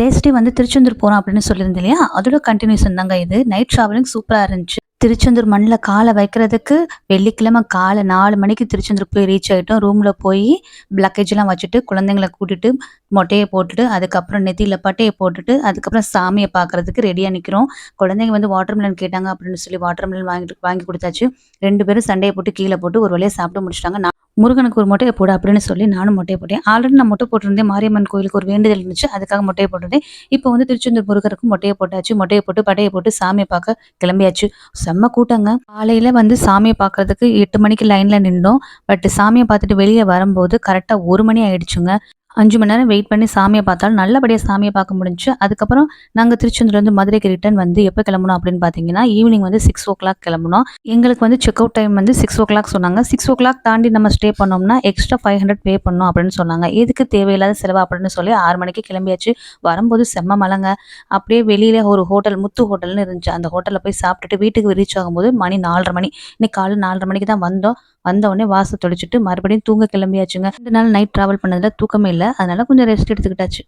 Thursday வந்து திருச்செந்தூர் போறோம் அப்படின்னு சொல்லியிருந்தேன் இல்லையா? அதோட கன்டினியூஷன் தாங்க இது. நைட் டிராவலிங் சூப்பரா இருந்துச்சு. திருச்செந்தூர் மண்ல கால வைக்கிறதுக்கு வெள்ளிக்கிழமை காலை 4 மணிக்கு திருச்செந்தூர் போய் ரீச் ஆயிட்டோம். ரூம்ல போய் லக்கேஜ்லாம் வச்சுட்டு, குழந்தைங்கள கூட்டிட்டு, மொட்டைய போட்டுட்டு, அதுக்கப்புறம் நெத்தியில பட்டைய போட்டுட்டு, அதுக்கப்புறம் சாமிய பார்க்கறதுக்கு ரெடியா நிக்கிறோம். குழந்தைங்க வந்து வாட்டர்மெலன் கேட்டாங்க அப்படின்னு சொல்லி வாட்டர்மெலன் வாங்கி குடுத்தாச்சு. 2 பேரும் சண்டைய போட்டு கீழ போட்டு ஒரு வழியா சாப்பிட்டு முடிச்சுட்டாங்க. முருகனுக்கு ஒரு மொட்டைய போடு அப்படின்னு சொல்லி நானும் மொட்டைய போட்டேன். ஆல்ரெடி நான் மொட்டை போட்டிருந்தேன். மாரியம்மன் கோயிலுக்கு ஒரு வேண்டுதல் இருந்துச்சு. அதுக்காக மொட்டைய போட்டிருந்தேன். இப்போ வந்து திருச்செந்தூர் முருகருக்கும் மொட்டைய போட்டாச்சு. மொட்டைய போட்டு பட்டைய போட்டு சாமிய பார்க்க கிளம்பியாச்சு. செம்ம கூட்டங்க. காலையில வந்து சாமிய பார்க்கறதுக்கு 8 மணிக்கு லைன்ல நின்னோம். பட் சாமிய பார்த்துட்டு வெளிய வரும்போது கரெக்ட்டா 1 மணி ஆயிடுச்சுங்க. 5 மணி நேரம் வெயிட் பண்ணி சாமிய பார்த்தாலும் நல்லபடியா சாமிய பார்க்க முடிஞ்சுச்சு. அதுக்கப்புறம் நாங்க திருச்செந்தூர்லேருந்து மதுரைக்கு ரிட்டர்ன் வந்து எப்போ கிளம்புனோம் அப்படின்னு பார்த்தீங்கன்னா, ஈவினிங் வந்து 6:00 கிளம்புனோம். எங்களுக்கு வந்து செக் அவுட் டைம் வந்து 6:00 சொன்னாங்க. 6:00 தாண்டி நம்ம ஸ்டே பண்ணோம்னா எக்ஸ்ட்ரா 500 பே பண்ணணும் அப்படின்னு சொன்னாங்க. எதுக்கு தேவையில்லாத செலவு அப்படின்னு சொல்லி 6 மணிக்கு கிளம்பியாச்சு. வரும்போது செம்ம மழைங்க. அப்படியே வெளியில ஒரு ஹோட்டல் முத்து ஹோட்டல்னு இருந்துச்சு. அந்த ஹோட்டல்ல போய் சாப்பிட்டுட்டு வீட்டுக்கு ரீச் ஆகும்போது மணி 4:30 மணி. இன்னைக்கு காலைல 4:30 மணிக்கு தான் வந்தோம். வந்த உடனே வாச தொளிச்சுட்டு மறுபடியும் தூங்க கிளம்பியாச்சுங்க. 2 நாள் நைட் டிராவல் பண்ணதுல தூக்கமே இல்ல. அதனால கொஞ்சம் ரெஸ்ட் எடுத்துக்கிட்டாச்சு.